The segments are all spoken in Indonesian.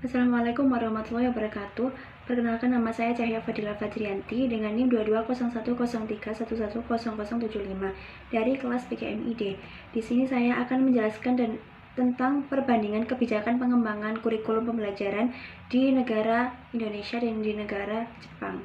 Assalamualaikum warahmatullahi wabarakatuh. Perkenalkan, nama saya Cahya Fadila Fajrianti dengan NIM 22010311000075 dari kelas PKMID. Di sini saya akan menjelaskan tentang perbandingan kebijakan pengembangan kurikulum pembelajaran di negara Indonesia dan di negara Jepang.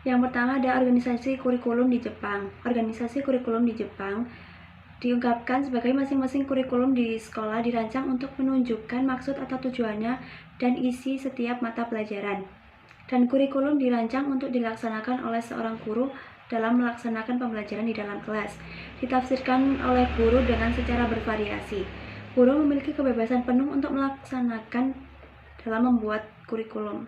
Yang pertama ada organisasi kurikulum di Jepang. Organisasi kurikulum di Jepang diungkapkan sebagai masing-masing kurikulum di sekolah dirancang untuk menunjukkan maksud atau tujuannya dan isi setiap mata pelajaran. Dan kurikulum dirancang untuk dilaksanakan oleh seorang guru dalam melaksanakan pembelajaran di dalam kelas. Ditafsirkan oleh guru dengan secara bervariasi. Guru memiliki kebebasan penuh untuk melaksanakan dalam membuat kurikulum.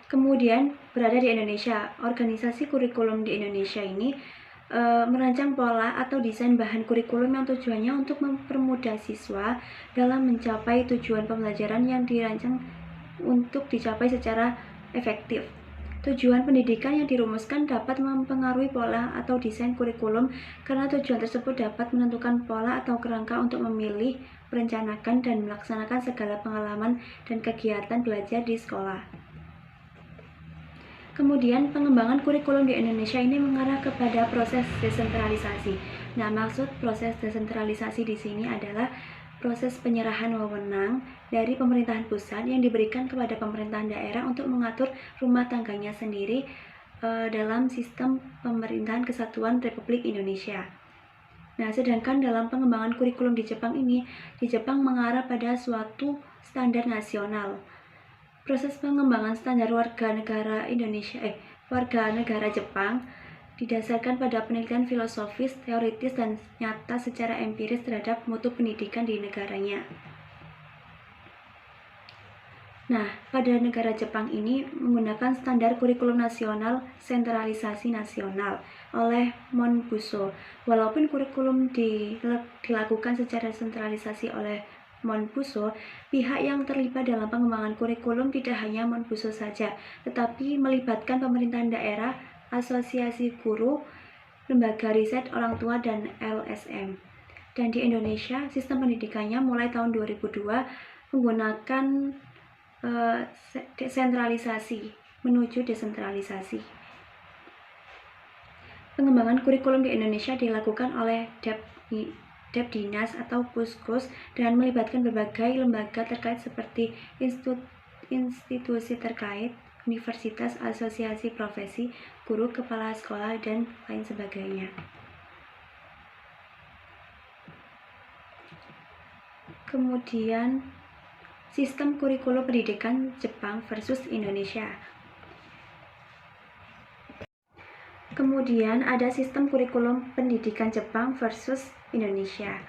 Kemudian berada di Indonesia. Organisasi kurikulum di Indonesia ini merancang pola atau desain bahan kurikulum yang tujuannya untuk mempermudah siswa dalam mencapai tujuan pembelajaran yang dirancang untuk dicapai secara efektif. Tujuan pendidikan yang dirumuskan dapat mempengaruhi pola atau desain kurikulum karena tujuan tersebut dapat menentukan pola atau kerangka untuk memilih, merencanakan, dan melaksanakan segala pengalaman dan kegiatan belajar di sekolah. Kemudian pengembangan kurikulum di Indonesia ini mengarah kepada proses desentralisasi. Nah, maksud proses desentralisasi di sini adalah proses penyerahan wewenang dari pemerintahan pusat yang diberikan kepada pemerintahan daerah untuk mengatur rumah tangganya sendiri dalam sistem pemerintahan kesatuan Republik Indonesia. Nah, sedangkan dalam pengembangan kurikulum di Jepang ini, di Jepang mengarah pada suatu standar nasional. Proses pengembangan standar warga negara Jepang didasarkan pada penelitian filosofis, teoritis, dan nyata secara empiris terhadap mutu pendidikan di negaranya. Nah, pada negara Jepang ini menggunakan standar kurikulum nasional sentralisasi nasional oleh Monbuso. Walaupun kurikulum dilakukan secara sentralisasi oleh Monbuso, pihak yang terlibat dalam pengembangan kurikulum tidak hanya Monbuso saja, tetapi melibatkan pemerintahan daerah, asosiasi guru, lembaga riset orang tua, dan LSM. Dan di Indonesia, sistem pendidikannya mulai tahun 2002 menggunakan sentralisasi menuju desentralisasi. Pengembangan kurikulum di Indonesia dilakukan oleh Depdinas atau Puskus dengan melibatkan berbagai lembaga terkait seperti institusi terkait, universitas, asosiasi profesi, guru, kepala sekolah, dan lain sebagainya. Kemudian sistem kurikulum pendidikan Jepang versus Indonesia. Kemudian ada sistem kurikulum pendidikan Jepang versus Indonesia.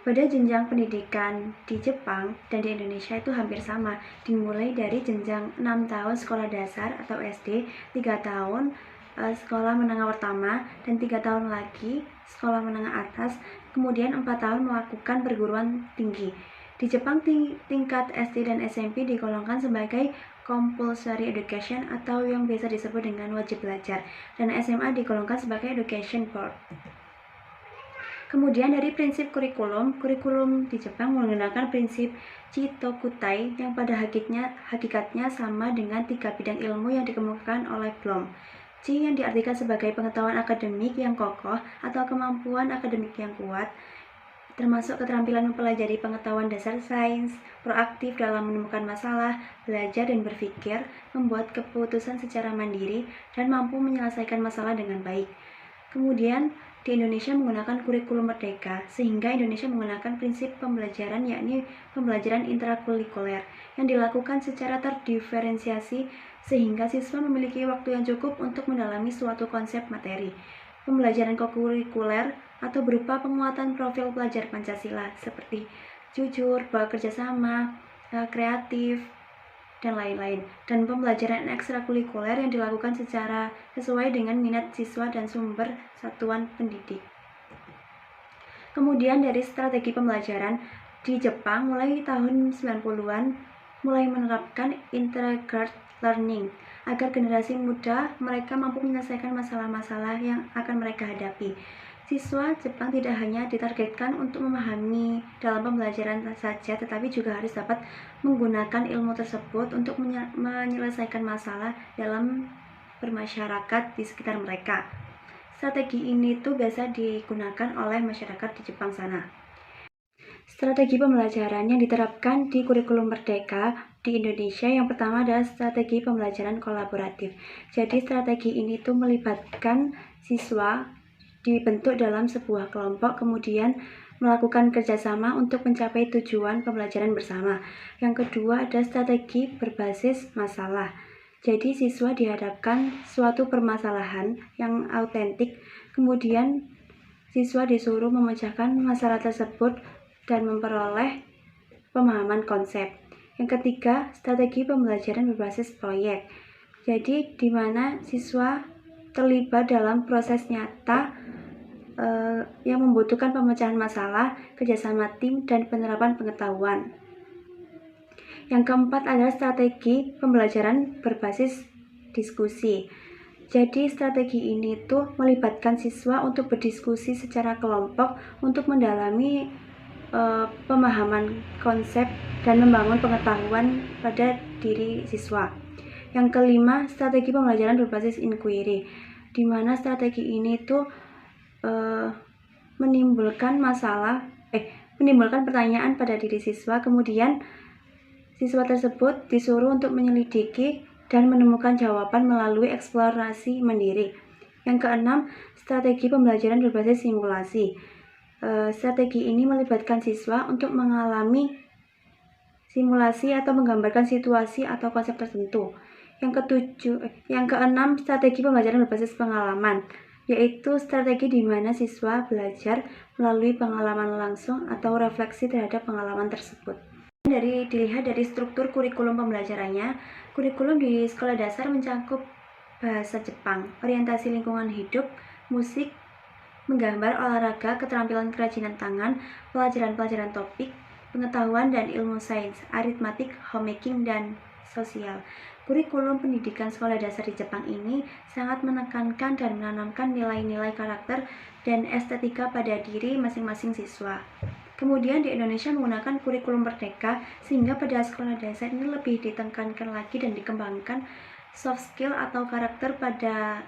Pada jenjang pendidikan di Jepang dan di Indonesia itu hampir sama, dimulai dari jenjang 6 tahun sekolah dasar atau SD, 3 tahun sekolah menengah pertama, dan 3 tahun lagi sekolah menengah atas, kemudian 4 tahun melakukan perguruan tinggi. Di Jepang, tingkat SD dan SMP digolongkan sebagai compulsory education atau yang biasa disebut dengan wajib belajar, dan SMA digolongkan sebagai education board. Kemudian dari prinsip kurikulum di Jepang menggunakan prinsip Chitokutai yang pada hakikatnya sama dengan 3 bidang ilmu yang dikemukakan oleh Bloom. Chi yang diartikan sebagai pengetahuan akademik yang kokoh atau kemampuan akademik yang kuat, termasuk keterampilan mempelajari pengetahuan dasar sains, proaktif dalam menemukan masalah, belajar dan berpikir, membuat keputusan secara mandiri, dan mampu menyelesaikan masalah dengan baik. Kemudian, di Indonesia menggunakan kurikulum merdeka, sehingga Indonesia menggunakan prinsip pembelajaran yakni pembelajaran intrakurikuler yang dilakukan secara terdiferensiasi sehingga siswa memiliki waktu yang cukup untuk mendalami suatu konsep materi. Pembelajaran kokurikuler atau berupa penguatan profil pelajar Pancasila seperti jujur, bekerja sama, kreatif, dan lain-lain. Dan pembelajaran ekstrakurikuler yang dilakukan secara sesuai dengan minat siswa dan sumber satuan pendidik. Kemudian dari strategi pembelajaran di Jepang mulai tahun 90-an mulai menerapkan integrated learning agar generasi muda mereka mampu menyelesaikan masalah-masalah yang akan mereka hadapi. Siswa Jepang tidak hanya ditargetkan untuk memahami dalam pembelajaran saja, tetapi juga harus dapat menggunakan ilmu tersebut untuk menyelesaikan masalah dalam bermasyarakat di sekitar mereka. Strategi ini tuh biasa digunakan oleh masyarakat di Jepang sana. Strategi pembelajaran yang diterapkan di kurikulum Merdeka di Indonesia yang pertama adalah strategi pembelajaran kolaboratif. Jadi strategi ini tuh melibatkan siswa dibentuk dalam sebuah kelompok, kemudian melakukan kerjasama untuk mencapai tujuan pembelajaran bersama. Yang kedua ada strategi berbasis masalah. Jadi siswa dihadapkan suatu permasalahan yang autentik, kemudian siswa disuruh memecahkan masalah tersebut dan memperoleh pemahaman konsep. Yang ketiga, strategi pembelajaran berbasis proyek. Jadi di mana siswa terlibat dalam proses nyata yang membutuhkan pemecahan masalah, kerjasama tim, dan penerapan pengetahuan. Yang keempat adalah strategi pembelajaran berbasis diskusi. Jadi strategi ini tuh melibatkan siswa untuk berdiskusi secara kelompok untuk mendalami pemahaman konsep dan membangun pengetahuan pada diri siswa. Yang kelima, strategi pembelajaran berbasis inquiry, di mana strategi ini tuh menimbulkan pertanyaan pada diri siswa, kemudian siswa tersebut disuruh untuk menyelidiki dan menemukan jawaban melalui eksplorasi mandiri. Yang keenam, strategi pembelajaran berbasis simulasi. Strategi ini melibatkan siswa untuk mengalami simulasi atau menggambarkan situasi atau konsep tertentu. Yang keenam, strategi pembelajaran berbasis pengalaman, yaitu strategi di mana siswa belajar melalui pengalaman langsung atau refleksi terhadap pengalaman tersebut. Dilihat dari struktur kurikulum pembelajarannya, kurikulum di sekolah dasar mencakup bahasa Jepang, orientasi lingkungan hidup, musik, menggambar, olahraga, keterampilan kerajinan tangan, pelajaran-pelajaran topik, pengetahuan dan ilmu sains, aritmatik, homemaking, dan sosial. Kurikulum pendidikan sekolah dasar di Jepang ini sangat menekankan dan menanamkan nilai-nilai karakter dan estetika pada diri masing-masing siswa. Kemudian di Indonesia menggunakan kurikulum Merdeka, sehingga pada sekolah dasar ini lebih ditekankan lagi dan dikembangkan soft skill atau karakter pada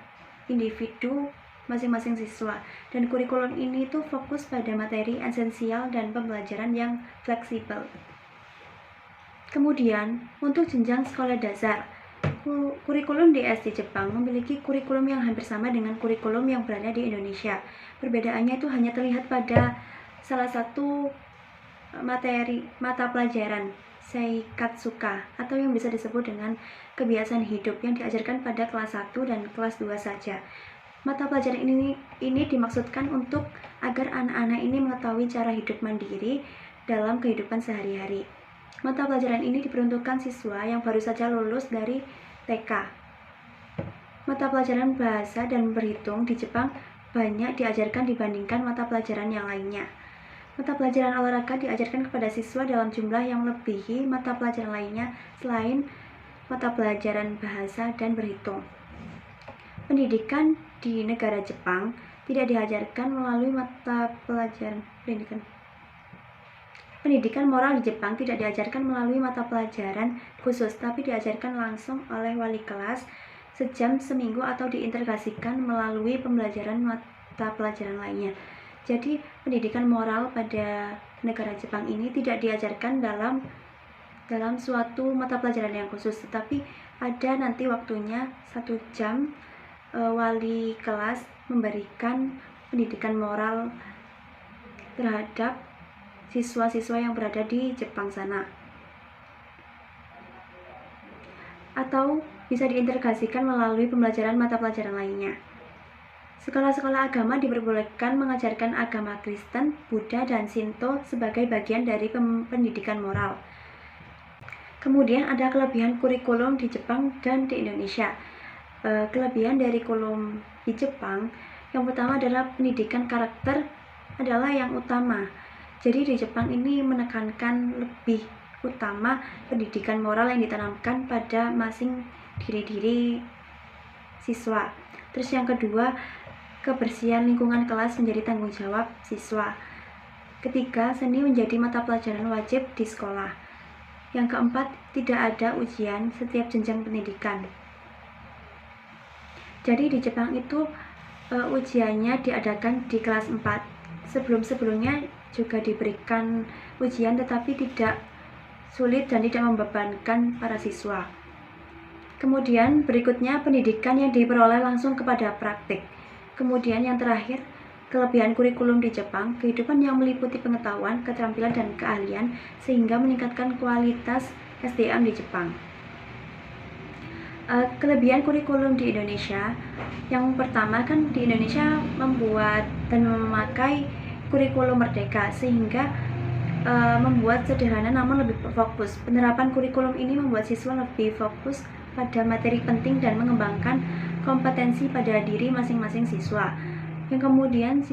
individu masing-masing siswa. Dan kurikulum ini tuh fokus pada materi esensial dan pembelajaran yang fleksibel. Kemudian, untuk jenjang sekolah dasar, kurikulum di SD Jepang memiliki kurikulum yang hampir sama dengan kurikulum yang berada di Indonesia. Perbedaannya itu hanya terlihat pada salah satu mata pelajaran, Seikatsuka, atau yang bisa disebut dengan kebiasaan hidup yang diajarkan pada kelas 1 dan kelas 2 saja. Mata pelajaran ini dimaksudkan untuk agar anak-anak ini mengetahui cara hidup mandiri dalam kehidupan sehari-hari. Mata pelajaran ini diperuntukkan siswa yang baru saja lulus dari TK. Mata pelajaran bahasa dan berhitung di Jepang banyak diajarkan dibandingkan mata pelajaran yang lainnya. Mata pelajaran olahraga diajarkan kepada siswa dalam jumlah yang melebihi mata pelajaran lainnya selain mata pelajaran bahasa dan berhitung. Pendidikan di negara Jepang tidak diajarkan melalui mata pelajaran pendidikan. Pendidikan moral di Jepang tidak diajarkan melalui mata pelajaran khusus, tapi diajarkan langsung oleh wali kelas sejam seminggu atau diintegrasikan melalui pembelajaran mata pelajaran lainnya. Jadi, pendidikan moral pada negara Jepang ini tidak diajarkan dalam suatu mata pelajaran yang khusus, tetapi ada nanti waktunya 1 jam wali kelas memberikan pendidikan moral terhadap siswa-siswa yang berada di Jepang sana, atau bisa diintegrasikan melalui pembelajaran mata pelajaran lainnya. Sekolah-sekolah agama diperbolehkan mengajarkan agama Kristen, Buddha, dan Shinto sebagai bagian dari pendidikan moral. Kemudian ada kelebihan kurikulum di Jepang dan di Indonesia. Kelebihan dari kurikulum di Jepang yang pertama adalah pendidikan karakter adalah yang utama. Jadi di Jepang ini menekankan lebih utama pendidikan moral yang ditanamkan pada masing diri-diri siswa. Terus yang kedua, kebersihan lingkungan kelas menjadi tanggung jawab siswa. Ketiga, seni menjadi mata pelajaran wajib di sekolah. Yang keempat, tidak ada ujian setiap jenjang pendidikan. Jadi di Jepang itu ujiannya diadakan di kelas 4. Sebelum-sebelumnya juga diberikan ujian, tetapi tidak sulit dan tidak membebankan para siswa. Kemudian berikutnya pendidikan yang diperoleh langsung kepada praktik. Kemudian yang terakhir, kelebihan kurikulum di Jepang, kehidupan yang meliputi pengetahuan, keterampilan, dan keahlian sehingga meningkatkan kualitas SDM di Jepang. Kelebihan kurikulum di Indonesia, yang pertama kan di Indonesia membuat dan memakai kurikulum merdeka sehingga membuat sederhana namun lebih fokus. Penerapan kurikulum ini membuat siswa lebih fokus pada materi penting dan mengembangkan kompetensi pada diri masing-masing siswa. Yang kemudian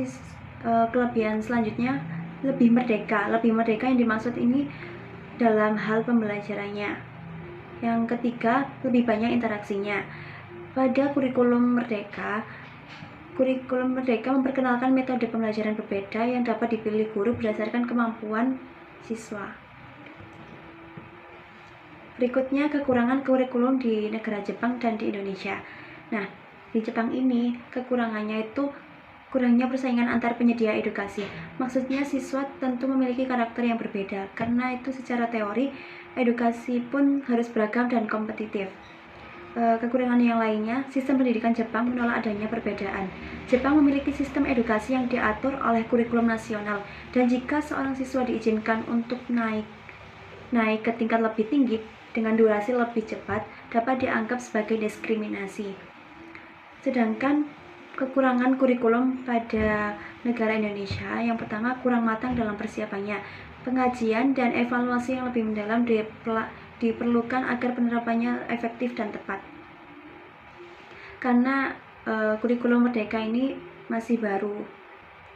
kelebihan selanjutnya lebih merdeka. Lebih merdeka yang dimaksud ini dalam hal pembelajarannya. Yang ketiga, lebih banyak interaksinya. Pada kurikulum merdeka memperkenalkan metode pembelajaran berbeda yang dapat dipilih guru berdasarkan kemampuan siswa. Berikutnya, kekurangan kurikulum di negara Jepang dan di Indonesia. Nah, di Jepang ini kekurangannya itu kurangnya persaingan antar penyedia edukasi. Maksudnya siswa tentu memiliki karakter yang berbeda, karena itu secara teori edukasi pun harus beragam dan kompetitif. Kekurangan yang lainnya, sistem pendidikan Jepang menolak adanya perbedaan. Jepang memiliki sistem edukasi yang diatur oleh kurikulum nasional, dan jika seorang siswa diizinkan untuk naik ke tingkat lebih tinggi dengan durasi lebih cepat, dapat dianggap sebagai diskriminasi. Sedangkan kekurangan kurikulum pada negara Indonesia, yang pertama, kurang matang dalam persiapannya. Pengajian dan evaluasi yang lebih mendalam diperlukan agar penerapannya efektif dan tepat. Karena kurikulum merdeka ini masih baru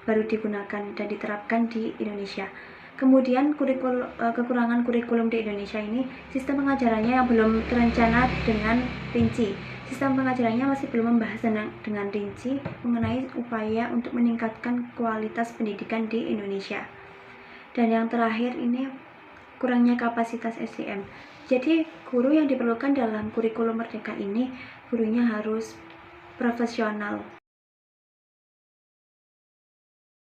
digunakan dan diterapkan di Indonesia. Kemudian kekurangan kurikulum di Indonesia ini, sistem pengajarannya yang belum terencana dengan rinci. Sistem pengajarannya masih belum membahas dengan rinci mengenai upaya untuk meningkatkan kualitas pendidikan di Indonesia. Dan yang terakhir ini, kurangnya kapasitas SDM. Jadi guru yang diperlukan dalam kurikulum merdeka ini, gurunya harus profesional